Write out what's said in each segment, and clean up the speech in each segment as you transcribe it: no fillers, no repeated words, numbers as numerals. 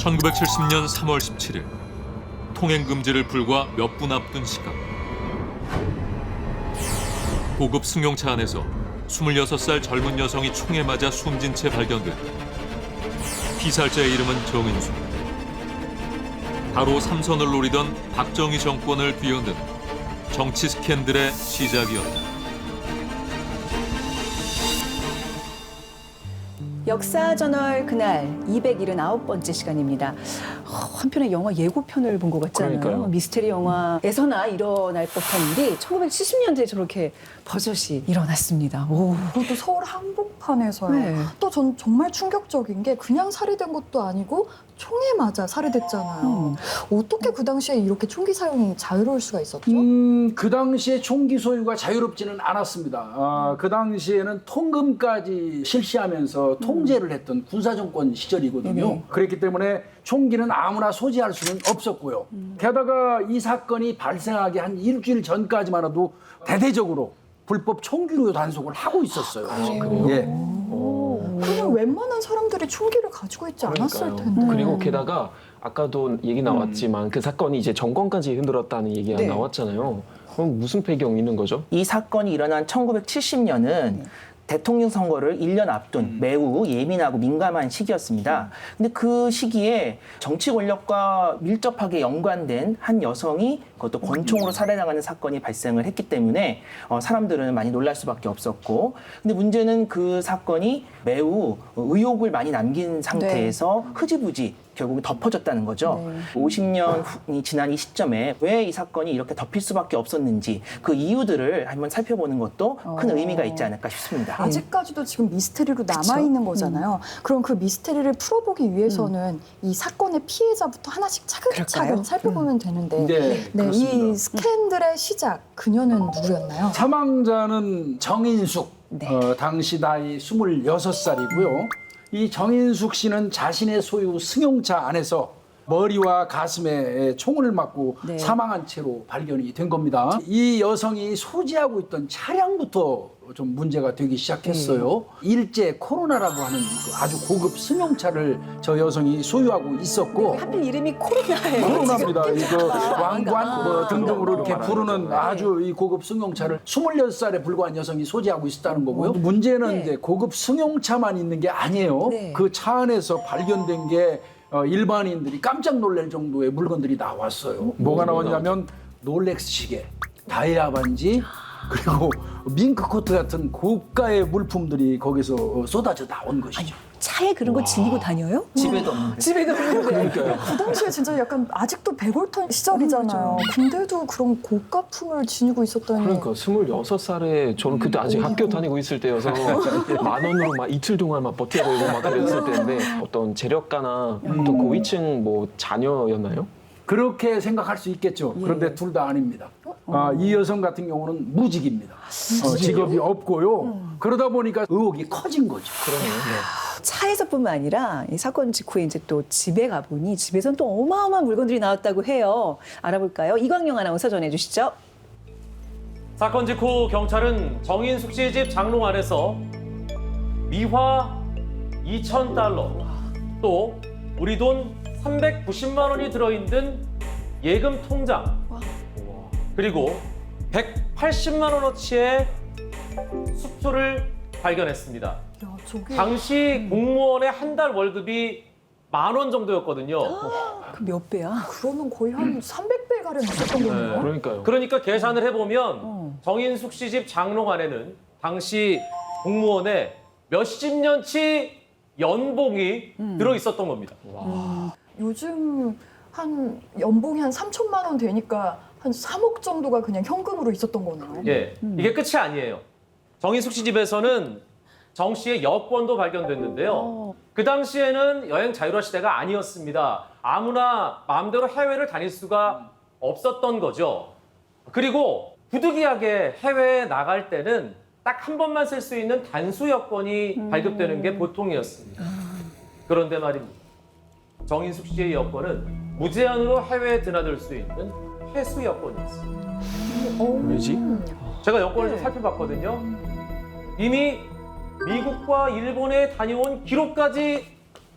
1970년 3월 17일 통행 금지를 불과 몇 분 앞둔 시각 고급 승용차 안에서 26살 젊은 여성이 총에 맞아 숨진 채 발견됐다. 피살자의 이름은 정인수. 바로 삼선을 노리던 박정희 정권을 뒤흔드는 정치 스캔들의 시작이었다. 역사저널 그날 279번째 시간입니다. 한편의 영화 예고편을 본 것 같잖아요. 그러니까요. 미스테리 영화에서나 일어날 법한 일이 1970년대에 저렇게 버젓이 일어났습니다. 오. 그것도 서울 한복판에서요. 네. 또 전 정말 충격적인 게 그냥 살해된 것도 아니고 총에 맞아 살해됐잖아요. 어떻게 그 당시에 이렇게 총기 사용이 자유로울 수가 있었죠? 그 당시에 총기 소유가 자유롭지는 않았습니다. 그 당시에는 통금까지 실시하면서 통제를 했던 군사정권 시절이거든요. 그랬기 때문에 총기는 아무나 소지할 수는 없었고요. 게다가 이 사건이 발생하기 한 일주일 전까지만 해도 대대적으로 불법 총기로 단속을 하고 있었어요. 예. 그러면 웬만한 사람들이 총기를 가지고 있지 않았을 텐데. 그리고 게다가 아까도 얘기 나왔지만 그 사건이 이제 정권까지 흔들었다는 얘기가 네. 나왔잖아요. 그럼 무슨 배경이 있는 거죠? 이 사건이 일어난 1970년은 대통령 선거를 1년 앞둔 매우 예민하고 민감한 시기였습니다. 근데 그 시기에 정치 권력과 밀접하게 연관된 한 여성이 그것도 권총으로 살해당하는 사건이 발생을 했기 때문에 사람들은 많이 놀랄 수밖에 없었고, 근데 문제는 그 사건이 매우 의혹을 많이 남긴 상태에서 흐지부지 결국 덮어졌다는 거죠. 50년이 지난 이 시점에 왜 이 사건이 이렇게 덮일 수밖에 없었는지 그 이유들을 한번 살펴보는 것도 큰 의미가 있지 않을까 싶습니다. 아직까지도 지금 미스테리로 남아있는 거잖아요. 그럼 그 미스테리를 풀어보기 위해서는 이 사건의 피해자부터 하나씩 그럴까요? 차근차근 살펴보면 되는데 네, 그렇습니다. 이 스캔들의 시작, 그녀는 누구였나요? 사망자는 정인숙, 당시 나이 26살이고요. 이 정인숙 씨는 자신의 소유 승용차 안에서 머리와 가슴에 총을 맞고 네. 사망한 채로 발견이 된 겁니다. 이 여성이 소지하고 있던 차량부터 좀 문제가 되기 시작했어요. 일제 코로나라고 하는 그 아주 고급 승용차를 저 여성이 소유하고 있었고 하필 이름이 코로나예요. 코로나입니다. 이거 왕관 뭐 등등으로 이렇게 그런 부르는 거죠. 아주 이 고급 승용차를 26살에 불과한 여성이 소지하고 있었다는 거고요. 문제는 네. 이제 고급 승용차만 있는 게 아니에요. 네. 그 차 안에서 발견된 게 일반인들이 깜짝 놀랄 정도의 물건들이 나왔어요. 뭐가 나왔냐면 롤렉스 시계, 다이아 반지, 그리고 밍크 코트 같은 고가의 물품들이 거기서 쏟아져 나온 것이죠. 차에 그런 거 지니고 다녀요? 집에도 없는데. 집에도 없는데. 그 당시에 진짜 약간 아직도 백월턴 시절이잖아요. 근데도 그런 고가품을 지니고 있었다니. 그러니까 26살에 저는 그때 아직 학교 다니고 있을 때여서 10,000원으로 막 이틀 동안 막 버텨야 되고 막 그랬을 때인데 어떤 재력가나 또 고위층 뭐 자녀였나요? 그렇게 생각할 수 있겠죠. 그런데 둘 다 아닙니다. 이 여성 같은 경우는 무직입니다. 직업이 없고요. 그러다 보니까 의혹이 커진 거죠. 차에서뿐만 아니라 이 사건 직후에 이제 또 집에 가보니 집에선 또 어마어마한 물건들이 나왔다고 해요. 알아볼까요? 이광영 아나운서 전해주시죠. 사건 직후 경찰은 정인숙 씨의 집 장롱 안에서 미화 2,000달러, 또 우리 돈 390만 원이 들어있는 예금 통장, 그리고 180만 원어치의 수표를 발견했습니다. 야, 저게 당시 공무원의 한 달 월급이 10,000원 정도였거든요. 그 몇 배야? 그러면 거의 한 300배 가량 있었던 거네요. 그러니까요. 그러니까 계산을 해보면 정인숙 씨 집 장롱 안에는 당시 공무원의 몇십 년치 연봉이 들어있었던 겁니다. 요즘 한 연봉이 한 3천만 원 되니까 한 3억 정도가 그냥 현금으로 있었던 거네요. 예, 이게 끝이 아니에요. 정인숙 씨 집에서는 정 씨의 여권도 발견됐는데요. 그 당시에는 여행 자유화 시대가 아니었습니다. 아무나 마음대로 해외를 다닐 수가 없었던 거죠. 그리고 부득이하게 해외에 나갈 때는 딱 한 번만 쓸 수 있는 단수 여권이 발급되는 게 보통이었습니다. 그런데 말입니다. 정인숙 씨의 여권은 무제한으로 해외에 드나들 수 있는 회수 여권이었습니다. 왜지? 제가 여권을 좀 살펴봤거든요. 이미 미국과 일본에 다녀온 기록까지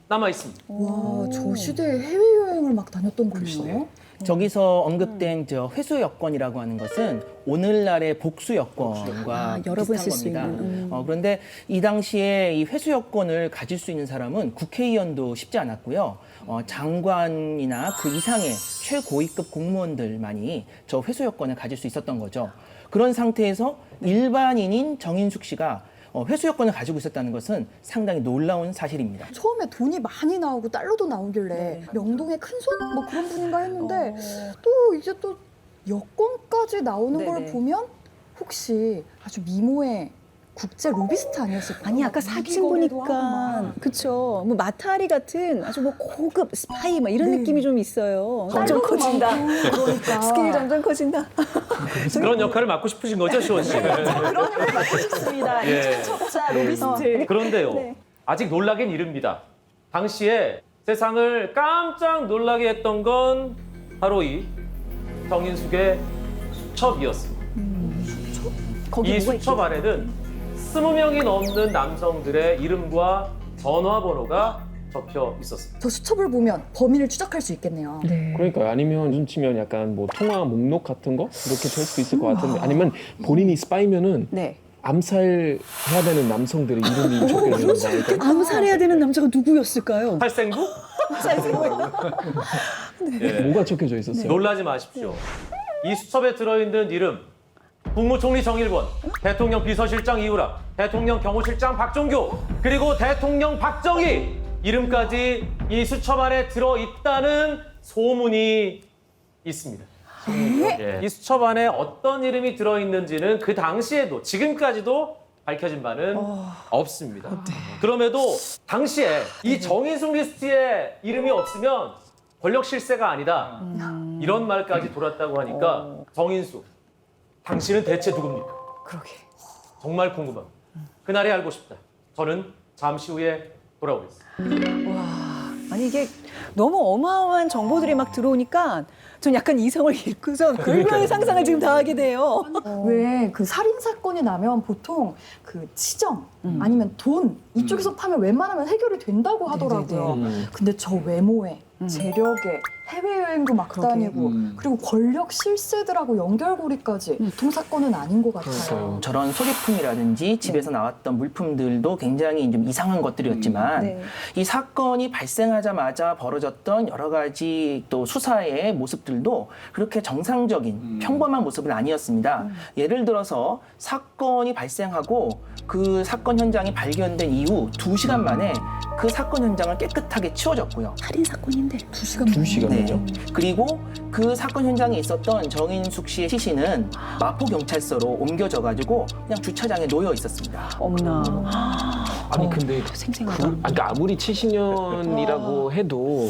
남아 있습니다. 와, 저 시대에 해외여행을 막 다녔던 거네요. 저기서 언급된 저 회수 여권이라고 하는 것은 오늘날의 복수 여권과 여러 번 비슷한 쓸 수 겁니다. 있는. 그런데 이 당시에 이 회수 여권을 가질 수 있는 사람은 국회의원도 쉽지 않았고요. 장관이나 그 이상의 최고위급 공무원들만이 저 회수 여권을 가질 수 있었던 거죠. 그런 상태에서 일반인인 정인숙 씨가 회수 여권을 가지고 있었다는 것은 상당히 놀라운 사실입니다. 처음에 돈이 많이 나오고 달러도 나오길래 명동의 큰손? 뭐 그런 분인가 했는데 또 이제 또 여권까지 나오는 걸 네네. 보면 혹시 아주 미모의 국제 로비스트 아니었을까요? 아니 아까 사진 보니까 그쵸 뭐 마타리 같은 아주 뭐 고급 스파이 막 이런 느낌이 좀 있어요. 점점 커진다. 그러니까. 스케일이 점점 커진다. 그런 역할을 맡고 싶으신 거죠, 시원 씨? 그런 역을 맡고 싶습니다. 예. 척자 로비스트. 그런데요, 네. 아직 놀라긴 이릅니다. 당시에 세상을 깜짝 놀라게 했던 건 바로 이 정인숙의 수첩이었습니다. 거기 이 뭐가 수첩 안에는 20명이 넘는 남성들의 이름과 전화번호가 적혀 있었습니다. 저 수첩을 보면 범인을 추적할 수 있겠네요. 그러니까요. 아니면 눈치면 약간 뭐 통화 목록 같은 거 이렇게 될 수도 있을 것 같은데 아니면 본인이 스파이면은 네. 암살해야 되는 남성들의 이름이 적혀 있는 거니까. 암살해야 되는 남자가 누구였을까요? 탈생부? 예. 뭐가 적혀져 있었어요? 놀라지 마십시오. 이 수첩에 들어있는 이름 국무총리 정일권, 대통령 비서실장 이우락, 대통령 경호실장 박종교, 그리고 대통령 박정희 이름까지 이 수첩 안에 들어있다는 소문이 있습니다. 예. 이 수첩 안에 어떤 이름이 들어있는지는 그 당시에도 지금까지도 밝혀진 바는 없습니다. 그럼에도 당시에 이 정인숙 리스트에 이름이 없으면 권력 실세가 아니다. 이런 말까지 돌았다고 하니까 정인숙, 당신은 대체 누굽니까? 그러게. 정말 궁금합니다. 그날이 알고 싶다. 저는 잠시 후에 돌아오겠습니다. 아니 이게 너무 어마어마한 정보들이 막 들어오니까 전 약간 이성을 잃고선 별명의 상상을 지금 다 하게 돼요. 왜 그 살인 사건이 나면 보통 그 치정 아니면 돈 이쪽에서 파면 웬만하면 해결이 된다고 하더라고요. 근데 저 외모에 재력에 해외여행도 막 다니고 그리고 권력 실세들하고 연결고리까지 보통 사건은 아닌 것 같아요. 그러니까요. 저런 소지품이라든지 집에서 나왔던 물품들도 굉장히 좀 이상한 것들이었지만 네. 이 사건이 발생하자마자 벌어졌던 여러 가지 또 수사의 모습들도 그렇게 정상적인 평범한 모습은 아니었습니다. 예를 들어서 사건이 발생하고 그 사건 현장이 발견된 이후 2시간 만에 그 사건 현장을 깨끗하게 치워졌고요. 살인 사건인데 2시간. 2시간이죠. 그리고 그 사건 현장에 있었던 정인숙 씨의 시신은 마포경찰서로 옮겨져가지고 그냥 주차장에 놓여 있었습니다. 어머나. 아니 근데 생생하다. 그러니까 아무리 70년이라고 해도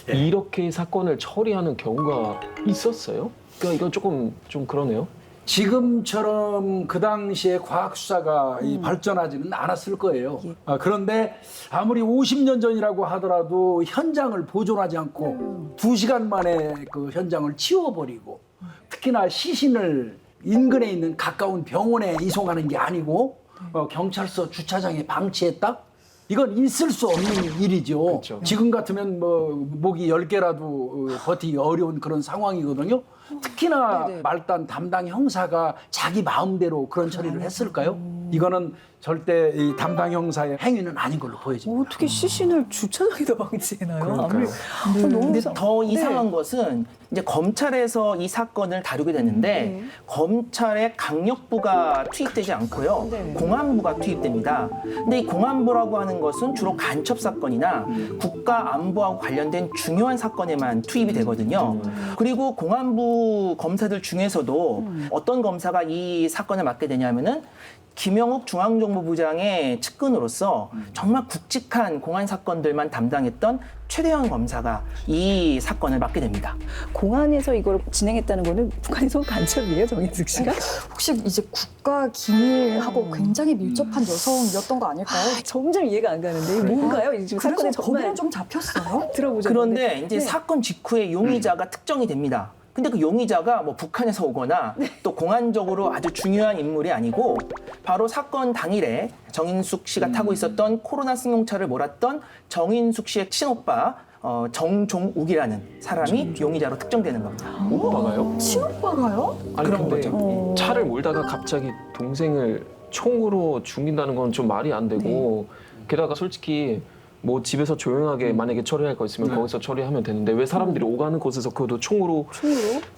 이렇게 사건을 처리하는 경우가 있었어요? 그러니까 이건 조금 좀 그러네요. 지금처럼 그 당시에 과학 수사가 발전하지는 않았을 거예요. 그런데 아무리 50년 전이라고 하더라도 현장을 보존하지 않고 2시간 만에 그 현장을 치워버리고 특히나 시신을 인근에 있는 가까운 병원에 이송하는 게 아니고 경찰서 주차장에 방치했다? 이건 있을 수 없는 일이죠. 그렇죠. 지금 같으면 뭐 목이 10개라도 버티기 어려운 그런 상황이거든요. 특히나 말단 담당 형사가 자기 마음대로 그런 처리를 했을까요? 이거는 절대 이 담당 형사의 행위는 아닌 걸로 보여집니다. 어떻게 시신을 주차장에다 방치해놔요? 그러니까요. 너무 근데 이상- 더 이상한 것은 이제 검찰에서 이 사건을 다루게 됐는데 검찰에 강력부가 투입되지 않고요. 공안부가 투입됩니다. 근데 이 공안부라고 하는 것은 주로 간첩 사건이나 국가 안보하고 관련된 중요한 사건에만 투입이 되거든요. 그리고 공안부 검사들 중에서도 어떤 검사가 이 사건을 맡게 되냐면은 김영욱 중앙정보부장의 측근으로서 정말 굵직한 공안 사건들만 담당했던 최대현 검사가 이 사건을 맡게 됩니다. 공안에서 이걸 진행했다는 거는 북한에서 온 간첩이에요, 정인숙 씨가? 혹시 이제 국가 기밀하고 굉장히 밀접한 여성이었던 거 아닐까요? 점점 이해가 안 가는데 이게 뭔가요? 이 지금 사건에 그래서 정말 거기는 좀 잡혔어요. 들어보죠. 그런데 이제 네. 사건 직후에 용의자가 특정이 됩니다. 근데 그 용의자가 뭐 북한에서 오거나 또 공안적으로 아주 중요한 인물이 아니고 바로 사건 당일에 정인숙 씨가 타고 있었던 코로나 승용차를 몰았던 정인숙 씨의 친오빠 정종욱이라는 사람이 용의자로 특정되는 겁니다. 오빠가요? 친오빠가요? 아니 그런 근데 거죠. 차를 몰다가 갑자기 동생을 총으로 죽인다는 건 좀 말이 안 되고 게다가 솔직히 뭐 집에서 조용하게 만약에 처리할 거 있으면 거기서 처리하면 되는데 왜 사람들이 오가는 곳에서 그것도 총으로?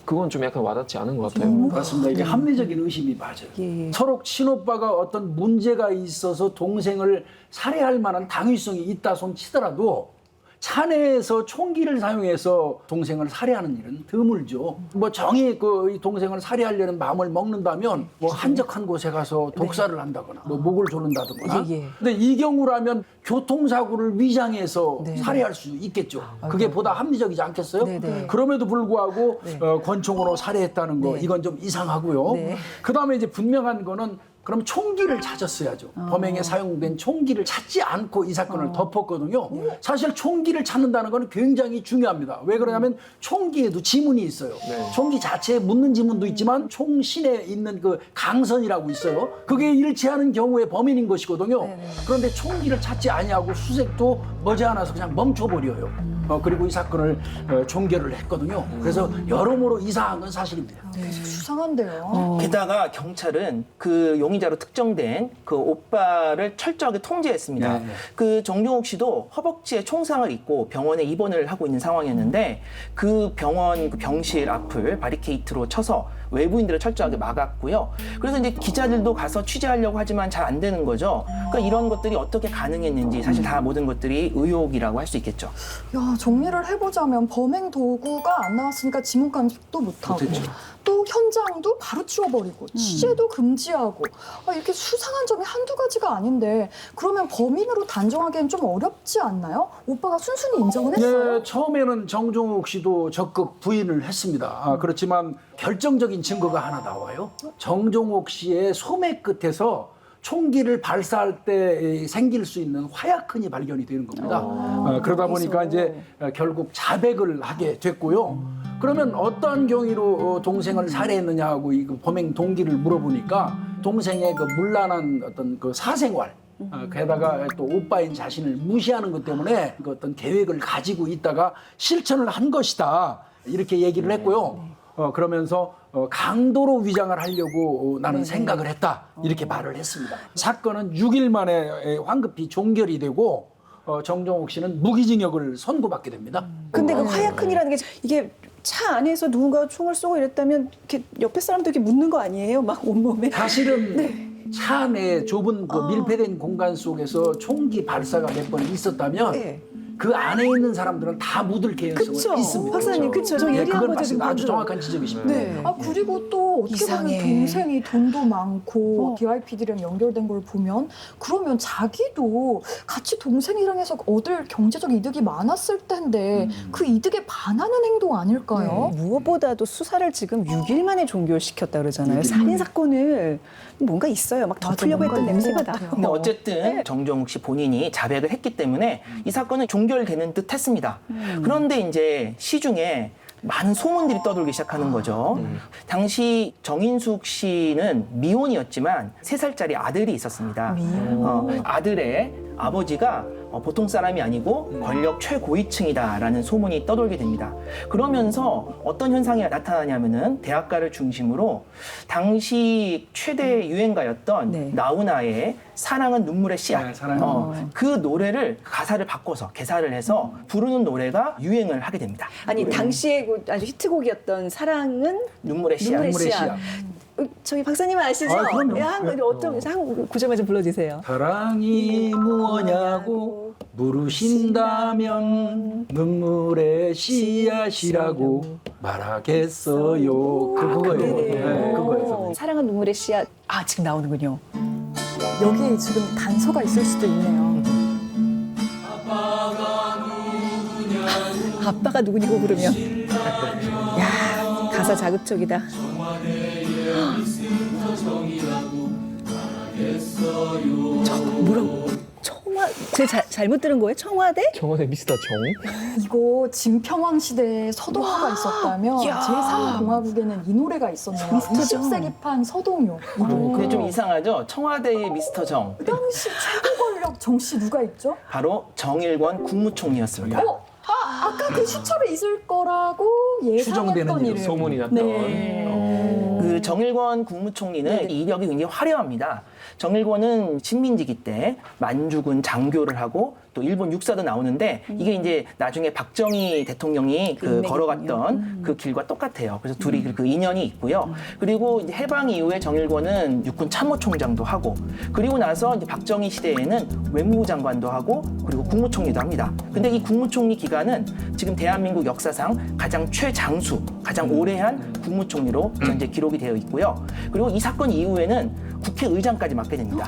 그건 좀 약간 와닿지 않은 것 같아요. 맞습니다. 이게 합리적인 의심이 맞아요. 예. 서로 친오빠가 어떤 문제가 있어서 동생을 살해할 만한 당위성이 있다 손 치더라도 차 내에서 총기를 사용해서 동생을 살해하는 일은 드물죠. 뭐 정이 이 동생을 살해하려는 마음을 먹는다면 뭐 한적한 곳에 가서 독사를 한다거나 뭐 목을 조른다거나. 예, 예. 근데 이 경우라면 교통사고를 위장해서 네. 살해할 수 있겠죠. 그게 보다 합리적이지 않겠어요? 네, 네. 그럼에도 불구하고 권총으로 살해했다는 거 네. 이건 좀 이상하고요. 네. 그다음에 이제 분명한 거는 그럼 총기를 찾았어야죠. 범행에 사용된 총기를 찾지 않고 이 사건을 덮었거든요. 사실 총기를 찾는다는 건 굉장히 중요합니다. 왜 그러냐면 총기에도 지문이 있어요. 총기 자체에 묻는 지문도 있지만 총신에 있는 그 강선이라고 있어요. 그게 일치하는 경우에 범인인 것이거든요. 그런데 총기를 찾지 아니하고 수색도 머지않아서 그냥 멈춰버려요. 그리고 이 사건을 종결을 했거든요. 그래서 여러모로 이상한 건 사실입니다. 수상한데요. 게다가 경찰은 그 용의자로 특정된 그 오빠를 철저하게 통제했습니다. 네. 그 정종욱 씨도 허벅지에 총상을 입고 병원에 입원을 하고 있는 상황이었는데 그 병원 그 병실 앞을 바리케이트로 쳐서 외부인들을 철저하게 막았고요. 그래서 이제 기자들도 가서 취재하려고 하지만 잘 안 되는 거죠. 그러니까 이런 것들이 어떻게 가능했는지 사실 다 모든 것들이 의혹이라고 할 수 있겠죠. 야, 정리를 해보자면 범행 도구가 안 나왔으니까 지문 감식도 못하고 못했죠. 또 현장도 바로 치워버리고 취재도 금지하고 이렇게 수상한 점이 한두 가지가 아닌데 그러면 범인으로 단정하기엔 좀 어렵지 않나요? 오빠가 순순히 인정은 했어요. 네, 처음에는 정종욱 씨도 적극 부인을 했습니다. 그렇지만 결정적인 증거가 하나 나와요. 정종욱 씨의 소매 끝에서 총기를 발사할 때 생길 수 있는 화약흔이 발견이 되는 겁니다. 그러다 보니까 이제 결국 자백을 하게 됐고요. 그러면 어떠한 경위로 동생을 살해했느냐 하고 이 범행 동기를 물어보니까 동생의 그 문란한 어떤 그 사생활 게다가 또 오빠인 자신을 무시하는 것 때문에 그 어떤 계획을 가지고 있다가 실천을 한 것이다 이렇게 얘기를 했고요. 그러면서 강도로 위장을 하려고 나는 생각을 했다 이렇게 말을 했습니다. 사건은 6일 만에 황급히 종결이 되고 정종욱 씨는 무기징역을 선고받게 됩니다. 근데 그 화약흔이라는 게 이게 차 안에서 누군가 총을 쏘고 이랬다면 이렇게 옆에 사람도 이렇게 묻는 거 아니에요? 막 온몸에. 사실은 차 내 좁은 그 밀폐된 공간 속에서 총기 발사가 몇 번 있었다면 네. 그 안에 있는 사람들은 다 묻을 개연성은 그쵸? 있습니다. 박사님, 그쵸? 저 얘기한 그건 거죠, 맞습니다. 지금 아주 방금. 정확한 지적이십니다. 네. 그리고 또 어떻게 이상해. 보면 동생이 돈도 많고 DYPD랑 연결된 걸 보면 그러면 자기도 같이 동생이랑 해서 얻을 경제적 이득이 많았을 텐데 그 이득에 반하는 행동 아닐까요? 무엇보다도 수사를 지금 6일 만에 종결시켰다 그러잖아요. 살인 사건을 뭔가 있어요. 막 덮으려고 뭔가 했던 있는 냄새가 것 나요. 같아요. 근데 어쨌든 정종욱 씨 본인이 자백을 했기 때문에 이 사건은 종결되는 듯 했습니다. 그런데 이제 시중에 많은 소문들이 떠돌기 시작하는 거죠. 당시 정인숙 씨는 미혼이었지만 3살짜리 아들이 있었습니다. 아들의 아버지가 보통 사람이 아니고 권력 최고위층이다라는 소문이 떠돌게 됩니다. 그러면서 어떤 현상이 나타나냐면은 대학가를 중심으로 당시 최대 유행가였던 네. 나훈아의 사랑은 눈물의 씨앗. 네, 사랑은 그 노래를 가사를 바꿔서 개사를 해서 부르는 노래가 유행을 하게 됩니다. 아니 당시에 그 아주 히트곡이었던 사랑은 눈물의 씨앗. 눈물의 눈물의 씨앗. 저기 박사님 아시죠? 아, 그럼요. 어떤 한 구절만 좀 불러주세요. 사랑이 무엇냐고 물으신다면 눈물의 씨앗이라고 말하겠어요. 그거예요. 네, 그거예요. 사랑은 눈물의 씨앗. 지금 나오는군요. 여기 지금 단서가 있을 수도 있네요. 아빠가 누구냐고 부르면. 야, 가사 자극적이다. 제가 잘못 들은 거예요? 청와대? 청와대 미스터 정? 이거 진평왕 시대에 서동요가 있었다면 제3공화국에는 이 노래가 있었네요. 20세기판 서동요. 근데 좀 이상하죠? 청와대의 미스터 정. 그 당시 최고 권력 정씨 누가 있죠? 바로 정일권 국무총리였습니다. 아까 그 수첩에 있을 거라고 추정되는 예상했던 이름. 이름. 소문이 났던. 네. 그 정일권 국무총리는 이력이 굉장히 화려합니다. 정일권은 식민지기 때 만주군 장교를 하고 또 일본 육사도 나오는데 이게 이제 나중에 박정희 대통령이 그 인맥이군요. 걸어갔던 그 길과 똑같아요. 그래서 둘이 그 인연이 있고요. 그리고 이제 해방 이후에 정일권은 육군 참모총장도 하고 그리고 나서 이제 박정희 시대에는 외무부 장관도 하고 그리고 국무총리도 합니다. 근데 이 국무총리 기간은 지금 대한민국 역사상 가장 최장수, 가장 오래한 국무총리로 현재 기록이 되어 있고요. 그리고 이 사건 이후에는 국회의장까지 맡게 됩니다.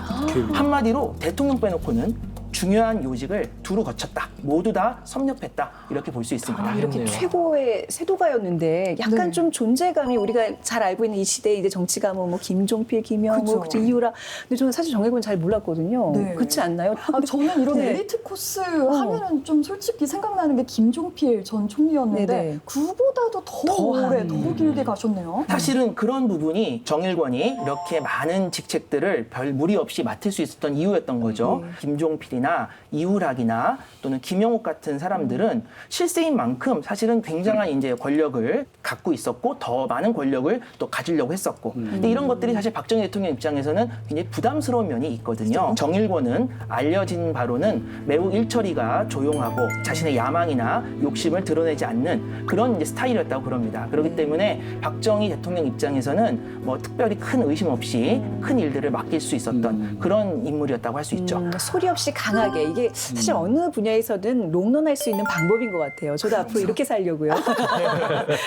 한마디로 대통령 빼놓고는 중요한 요직을 두루 거쳤다. 모두 다 섭렵했다. 이렇게 볼 수 있습니다. 이렇게 그렇네요. 최고의 세도가였는데 약간 네. 좀 존재감이 우리가 잘 알고 있는 이 시대의 이제 정치가뭐 뭐 김종필, 김영호, 그쵸. 그쵸, 이유라. 근데 저는 사실 정일권 잘 몰랐거든요. 네. 그렇지 않나요? 저는 이런 네. 엘리트 코스 하면은 좀 솔직히 생각나는 게 김종필 전 총리였는데 네네. 그보다도 더 오래, 더 길게 가셨네요. 사실은 그런 부분이 정일권이 이렇게 많은 직책들을 별 무리 없이 맡을 수 있었던 이유였던 거죠. 김종필이나 이후락이나 또는 김영옥 같은 사람들은 실세인 만큼 사실은 굉장한 이제 권력을 갖고 있었고 더 많은 권력을 또 가지려고 했었고 근데 이런 것들이 사실 박정희 대통령 입장에서는 굉장히 부담스러운 면이 있거든요. 정일권은 알려진 바로는 매우 일처리가 조용하고 자신의 야망이나 욕심을 드러내지 않는 그런 이제 스타일이었다고 그럽니다. 그렇기 때문에 박정희 대통령 입장에서는 뭐 특별히 큰 의심 없이 큰 일들을 맡길 수 있었던 그런 인물이었다고 할 수 있죠. 소리 없이 강하게 이게 사실 어느 분야에서든 롱런할 수 있는 방법인 것 같아요. 저도 앞으로 이렇게 살려고요.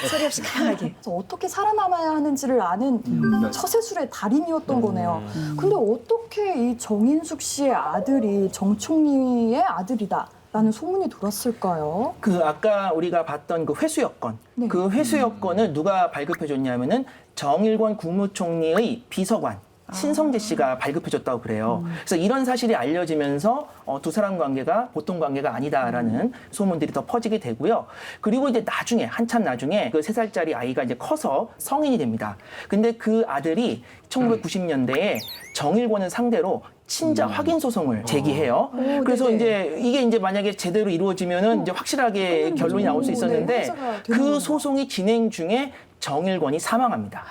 소리 없이 강하게. 그래서 어떻게 살아남아야 하는지를 아는 처세술의 달인이었던 거네요. 근데 어떻게 이 정인숙 씨의 아들이 정 총리의 아들이다? 라는 소문이 돌았을까요? 그 아까 우리가 봤던 그 회수 여건, 네. 그 회수 여건을 누가 발급해줬냐면은 정일권 국무총리의 비서관. 신성재 씨가 발급해줬다고 그래요. 그래서 이런 사실이 알려지면서 두 사람 관계가 보통 관계가 아니다라는 소문들이 더 퍼지게 되고요. 그리고 이제 나중에 한참 나중에 그 3살짜리 아이가 이제 커서 성인이 됩니다. 근데 그 아들이 1990년대에 정일권을 상대로 친자 확인 소송을 제기해요. 그래서 네네. 이제 이게 이제 만약에 제대로 이루어지면은 이제 확실하게 결론이 나올 수 있었는데 회사가 되는 그 거네요. 소송이 진행 중에 정일권이 사망합니다.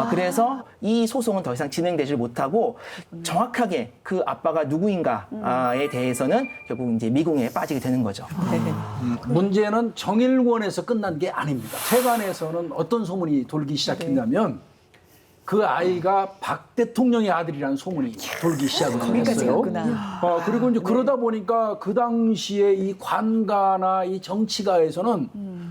그래서 이 소송은 더 이상 진행되질 못하고 정확하게 그 아빠가 누구인가에 대해서는 결국 이제 미궁에 빠지게 되는 거죠. 문제는 정일권에서 끝난 게 아닙니다. 세간에서는 어떤 소문이 돌기 시작했냐면 그 아이가 박 대통령의 아들이라는 소문이 돌기 시작을 거기까지 했어요. 갔구나. 그리고 이제 그러다 보니까 그 당시에 이 관가나 이 정치가에서는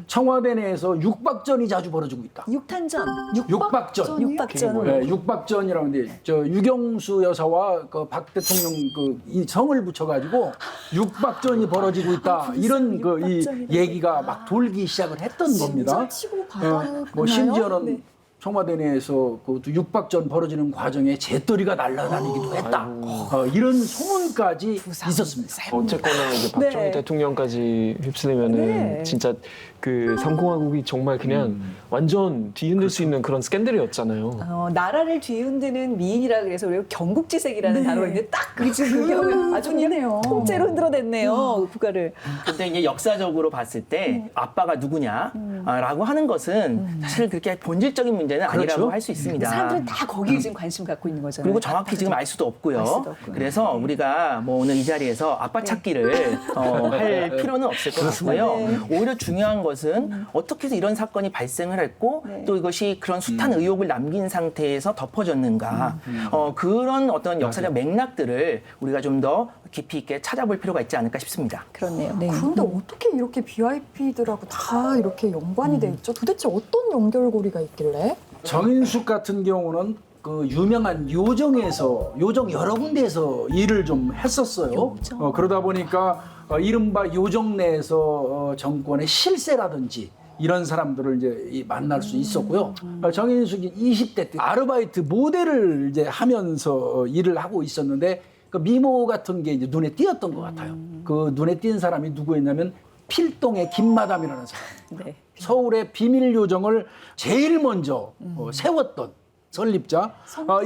청와대 내에서 육박전이 자주 벌어지고 있다. 육탄전. 육박전. 육박전. 네, 육박전이라는데 저 유경수 여사와 그 박 대통령 그 이 성을 붙여가지고 육박전이 벌어지고 있다. 이런 그 이 육박전이라고. 얘기가 막 돌기 시작을 했던 겁니다. 치고 받았나요? 뭐 심지어는 청와대 내에서 그 육박전 벌어지는 과정에 재떨이가 날아다니기도 했다. 이런 소문까지 있었습니다. 어쨌거나 이제 박정희 네. 대통령까지 휩쓸리면은 네. 진짜 그 삼공화국이 정말 그냥 완전 뒤흔들 수 있는 그런 스캔들이었잖아요. 나라를 뒤흔드는 미인이라 그래서 우리가 경국지색이라는 단어가 있는데 딱 그 지금 그 경우 아주 그냥 좋네요. 통째로 흔들어냈네요. 국가를. 근데 이제 역사적으로 봤을 때 아빠가 누구냐라고 하는 것은 사실 그렇게 본질적인 문제는 아니라고 그렇죠. 할 수 있습니다. 사람들은 다 거기에 지금 관심 갖고 있는 거잖아요. 그리고 정확히 지금 알 수도 없고요. 알 수도 없고요. 그래서 우리가 뭐 오늘 이 자리에서 아빠 찾기를 할 필요는 없을 것 같고요. 오히려 중요한 것은 어떻게 해서 이런 사건이 발생을 했고 또 이것이 그런 숱한 의혹을 남긴 상태에서 덮어졌는가. 그런 어떤 역사적 맥락들을 우리가 좀 더 깊이 있게 찾아볼 필요가 있지 않을까 싶습니다. 그렇네요. 네. 그런데 어떻게 이렇게 VIP들하고 다 이렇게 연관이 돼 있죠? 도대체 어떤 연결고리가 있길래? 정인숙 같은 경우는 그 유명한 요정 여러 군데에서 일을 좀 했었어요. 그러다 보니까 이른바 요정 내에서 정권의 실세라든지 이런 사람들을 이제 만날 수 있었고요. 정인숙이 20대 때 아르바이트 모델을 이제 하면서 일을 하고 있었는데 그 미모 같은 게 이제 눈에 띄었던 것 같아요. 그 눈에 띈 사람이 누구였냐면 필동의 김마담이라는 사람. 네. 서울의 비밀 요정을 제일 먼저 세웠던 설립자.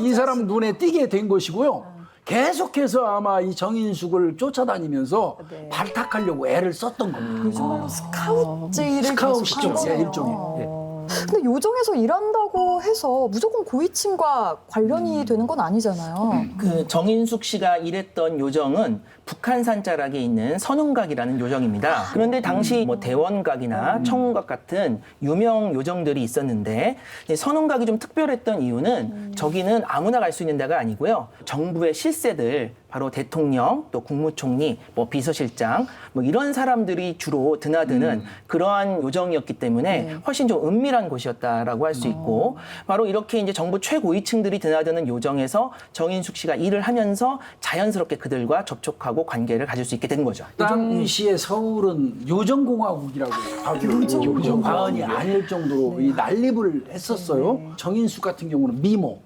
이 사람 눈에 띄게 된 것이고요. 계속해서 아마 이 정인숙을 쫓아다니면서 네. 발탁하려고 애를 썼던 겁니다. 요즘말로 스카우트제의를 스카웃이죠. 계속한 예, 거네요. 일종의. 예. 근데 요정에서 일한다고 해서 무조건 고위층과 관련이 되는 건 아니잖아요. 그 정인숙 씨가 일했던 요정은 북한산 자락에 있는 선운각이라는 요정입니다. 그런데 당시 뭐 대원각이나 청운각 같은 유명 요정들이 있었는데 선운각이 좀 특별했던 이유는 저기는 아무나 갈 수 있는 데가 아니고요. 정부의 실세들 바로 대통령, 또 국무총리, 뭐 비서실장, 뭐 이런 사람들이 주로 드나드는 그러한 요정이었기 때문에 훨씬 좀 은밀한 곳이었다라고 할 수 있고, 바로 이렇게 이제 정부 최고위층들이 드나드는 요정에서 정인숙 씨가 일을 하면서 자연스럽게 그들과 접촉하고 관계를 가질 수 있게 된 거죠. 당시에 서울은 요정공화국이라고 하기로 과언이 아닐 정도로 이 난립을 했었어요. 정인숙 같은 경우는 미모,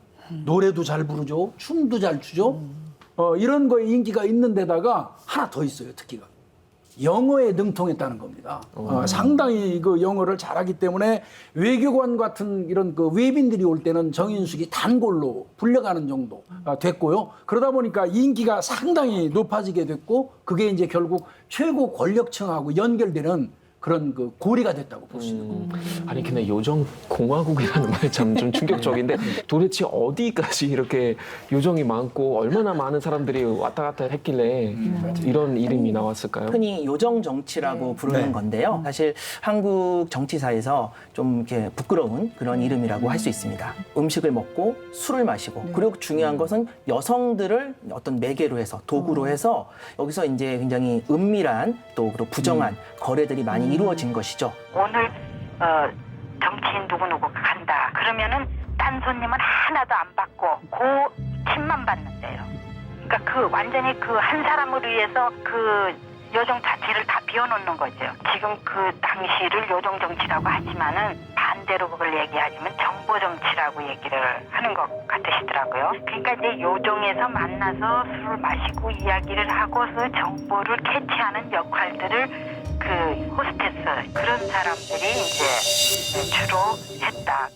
노래도 잘 부르죠, 춤도 잘 추죠. 이런 거에 인기가 있는 데다가 하나 더 있어요, 특기가. 영어에 능통했다는 겁니다. 상당히 그 영어를 잘하기 때문에 외교관 같은 이런 그 외빈들이 올 때는 정인숙이 단골로 불려가는 정도 됐고요. 그러다 보니까 인기가 상당히 높아지게 됐고, 그게 이제 결국 최고 권력층하고 연결되는 그런 그 고리가 됐다고 볼 수 있는 겁니다. 아니 근데 요정 공화국이라는 말이 참 좀 충격적인데 도대체 어디까지 이렇게 요정이 많고 얼마나 많은 사람들이 왔다 갔다 했길래 이런 이름이 나왔을까요? 흔히 요정 정치라고 부르는 네. 건데요. 사실 한국 정치사에서 좀 이렇게 부끄러운 그런 이름이라고 할 수 있습니다. 음식을 먹고 술을 마시고, 그리고 중요한 것은 여성들을 어떤 매개로 해서, 도구로 해서 여기서 이제 굉장히 은밀한 또 그리고 부정한 거래들이 많이 이루어진 것이죠. 오늘 정치인 누구누구가 간다. 그러면은 딴 손님은 하나도 안 받고 그 팀만 받는데요. 그러니까 그 완전히 그 한 사람을 위해서 그 요정 자체를 다 비워놓는 거죠. 지금 그 당시를 요정 정치라고 하지만은 반대로 그걸 얘기하자면 정보 정치라고 얘기를 하는 것 같으시더라고요. 그러니까 이제 요정에서 만나서 술을 마시고 이야기를 하고서 정보를 캐치하는 역할들을 그 호스테스 그런 사람들이 이제 주로 했다.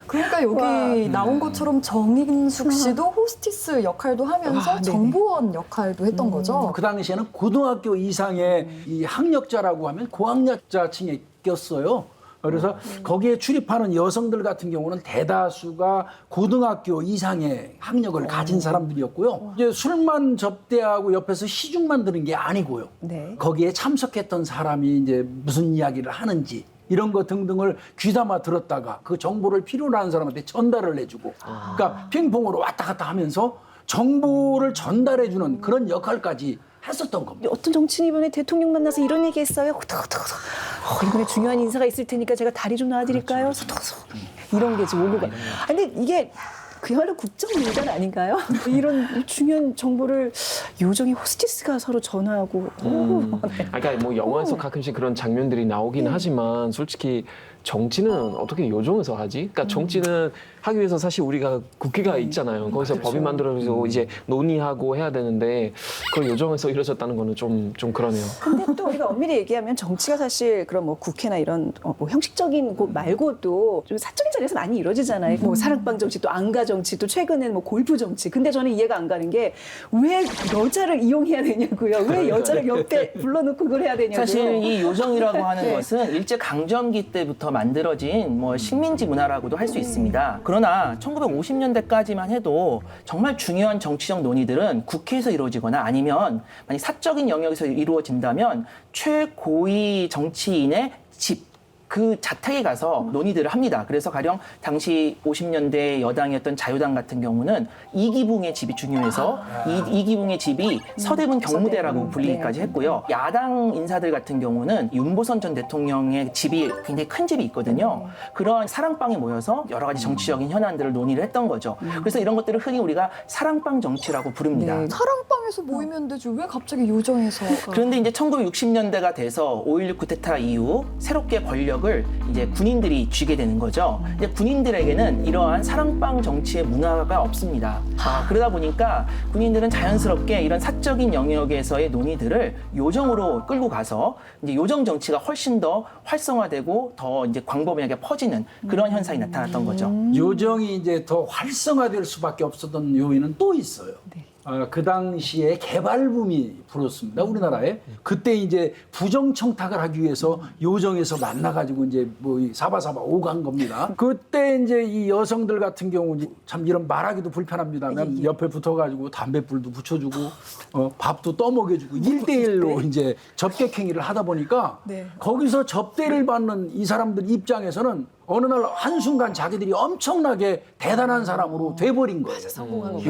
그러니까 여기 나온 것처럼 정인숙 씨도 호스티스 역할도 하면서 네네. 정보원 역할도 했던 거죠. 그 당시에는 고등학교 이상의 이 학력자라고 하면 고학력자층에 꼈어요. 그래서 거기에 출입하는 여성들 같은 경우는 대다수가 고등학교 이상의 학력을 가진 사람들이었고요. 이제 술만 접대하고 옆에서 시중만 드는 게 아니고요. 네. 거기에 참석했던 사람이 이제 무슨 이야기를 하는지 이런 거 등등을 귀담아 들었다가 그 정보를 필요로 하는 사람한테 전달을 해주고, 그러니까 핑퐁으로 왔다 갔다 하면서 정보를 전달해주는 그런 역할까지 했었던 겁니다. 어떤 정치인 이번에 대통령 만나서 이런 얘기 했어요. 호떡호떡. 이번에 중요한 인사가 있을 테니까 제가 다리 좀 놔드릴까요? 소떡소떡. 이런 게 지금 오고 가. 근데 이게 그야말로 국정농단 아닌가요? 이런 중요한 정보를 요정이 호스티스가 서로 전하고. 그러니까 뭐 영화에서 가끔씩 그런 장면들이 나오긴 하지만 솔직히 정치는 어떻게 요정에서 하지? 그러니까 정치는 하기 위해서 사실 우리가 국회가 있잖아요. 거기서 법이 만들어서 이제 논의하고 해야 되는데 그걸 요정에서 이루어졌다는 거는 좀 그러네요. 근데 또 우리가 엄밀히 얘기하면 정치가 사실 그런 뭐 국회나 이런 뭐 형식적인 곳 말고도 좀 사적인 자리에서 많이 이루어지잖아요. 뭐 사랑방 정치, 또 안가 정치, 또 최근엔 뭐 골프 정치. 근데 저는 이해가 안 가는 게 왜 여자를 이용해야 되냐고요. 왜 여자를 옆에 불러놓고 그걸 해야 되냐고요. 사실 이 요정이라고 하는 네. 것은 일제 강점기 때부터 만들어진 뭐 식민지 문화라고도 할 수 있습니다. 그러나 1950년대까지만 해도 정말 중요한 정치적 논의들은 국회에서 이루어지거나 아니면 만약 사적인 영역에서 이루어진다면 최고위 정치인의 집, 그 자택에 가서 논의들을 합니다. 그래서 가령 당시 50년대 여당이었던 자유당 같은 경우는 이기붕의 집이 중요해서 이기붕의 집이 서대문 경무대라고 불리기까지 했고요. 야당 인사들 같은 경우는 윤보선 전 대통령의 집이 굉장히 큰 집이 있거든요. 그런 사랑방에 모여서 여러 가지 정치적인 현안들을 논의를 했던 거죠. 그래서 이런 것들을 흔히 우리가 사랑방 정치라고 부릅니다. 네. 사랑방 시장에서 모이면 되지 왜 갑자기 요정에서? 그런데 이제 1960년대가 돼서 5.16 쿠데타 이후 새롭게 권력을 이제 군인들이 쥐게 되는 거죠. 이제 군인들에게는 이러한 사랑방 정치의 문화가 없습니다. 그러다 보니까 군인들은 자연스럽게 이런 사적인 영역에서의 논의들을 요정으로 끌고 가서 이제 요정 정치가 훨씬 더 활성화되고 더 이제 광범위하게 퍼지는 그런 현상이 나타났던 거죠. 요정이 이제 더 활성화될 수밖에 없었던 요인은 또 있어요. 그 당시에 개발붐이 불었습니다. 우리나라에. 그때 이제 부정청탁을 하기 위해서 요정에서 만나가지고 이제 뭐 사바사바 오간 겁니다. 그때 이제 이 여성들 같은 경우 참 이런 말하기도 불편합니다만 옆에 붙어가지고 담뱃불도 붙여주고 밥도 떠먹여주고 1대1로 이제 접객행위를 하다 보니까 거기서 접대를 받는 이 사람들 입장에서는 어느 날 한순간 자기들이 엄청나게 대단한 사람으로 돼버린 거예요.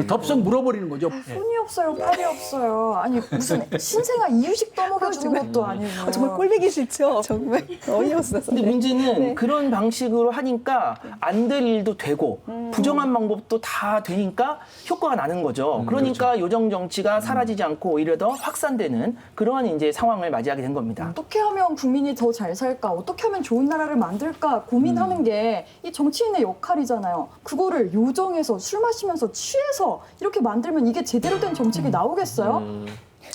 덥석 물어버리는 거죠. 손이 없어요, 팔이 없어요. 아니 무슨 신생아 이유식 떠먹여주는 것도 아니고. 정말 꼴보기 싫죠. 정말 어이없어서. 근데 문제는 그런 방식으로 하니까 안 될 일도 되고 부정한 방법도 다 되니까 효과가 나는 거죠. 그러니까 요정 정치가 사라지지 않고 오히려 더 확산되는 그러한 이제 상황을 맞이하게 된 겁니다. 어떻게 하면 국민이 더 잘 살까? 어떻게 하면 좋은 나라를 만들까? 고민하는 게 이 정치인의 역할이잖아요. 그거를 요정에서 술 마시면서 취해서 이렇게 만들면 이게 제대로 된 정책이 나오겠어요?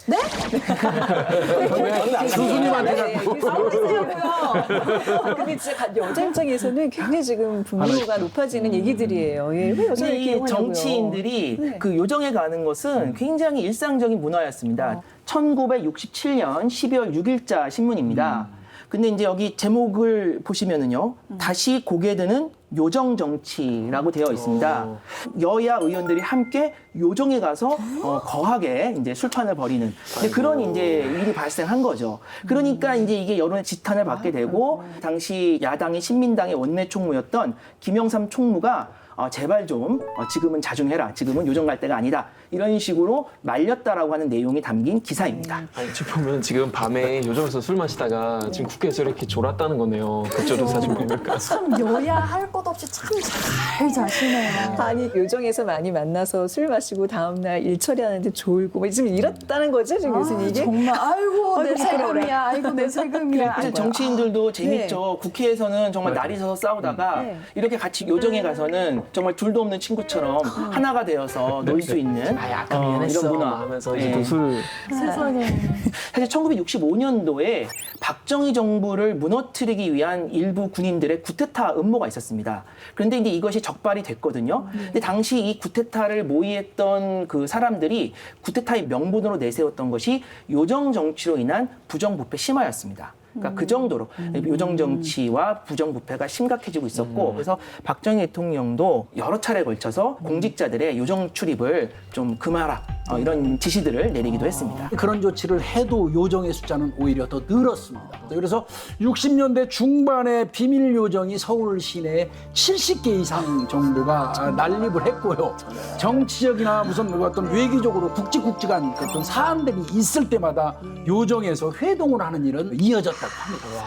네? 교수님한테 자꾸. 근데 진짜 여자 입장에서는 굉장히 지금 분노가 높아지는 얘기들이에요. 예, 왜 여자 근데 이렇게 이 이용하냐고요. 정치인들이 네. 그 요정에 가는 것은 굉장히 일상적인 문화였습니다. 1967년 12월 6일자 신문입니다. 근데 이제 여기 제목을 보시면은요, 다시 고개 드는 요정 정치라고 되어 있습니다. 여야 의원들이 함께 요정에 가서 거하게 이제 술판을 벌이는 그런 이제 일이 발생한 거죠. 그러니까 이제 이게 여론의 지탄을 받게 되고 당시 야당의 신민당의 원내 총무였던 김영삼 총무가 제발 좀 지금은 자중해라. 지금은 요정 갈 때가 아니다. 이런 식으로 말렸다라고 하는 내용이 담긴 기사입니다. 아니, 지금 보면 지금 밤에 요정에서 술 마시다가 지금 국회에서 이렇게 졸았다는 거네요. 그쪽으로 사진 보니까. 참 여야 할 것 없이 참 잘 자시네요. 아니 요정에서 많이 만나서 술 마시고 다음날 일 처리하는데 졸고 뭐 지금 이렇다는 거죠 지금 교수님 이게? 정말 아이고 내 아이고, 부끄러워라. 세금이야. 아이고 내 세금이야. 근데 정치인들도 재밌죠. 국회에서는 정말 날이 서서 싸우다가 이렇게 같이 요정에 가서는 정말 둘도 없는 친구처럼 하나가 되어서 놀 수 있는 아까 미안했어 이런 문화. 하면서 이제 또 술. 세상에. 사실 1965년도에 박정희 정부를 무너뜨리기 위한 일부 군인들의 쿠데타 음모가 있었습니다. 그런데 이제 이것이 적발이 됐거든요. 근데 당시 이 쿠데타를 모의했던 그 사람들이 쿠데타의 명분으로 내세웠던 것이 요정 정치로 인한 부정부패 심화였습니다. 그러니까 그 정도로 요정 정치와 부정부패가 심각해지고 있었고 그래서 박정희 대통령도 여러 차례에 걸쳐서 공직자들의 요정 출입을 좀 금하라 이런 지시들을 내리기도 했습니다. 그런 조치를 해도 요정의 숫자는 오히려 더 늘었습니다. 그래서 60년대 중반에 비밀 요정이 서울 시내에 70개 이상 정도가 난립을 했고요. 정치적이나 무슨 어떤 외교적으로 굵직굵직한 어떤 사안들이 있을 때마다 요정에서 회동을 하는 일은 이어졌다고 합니다.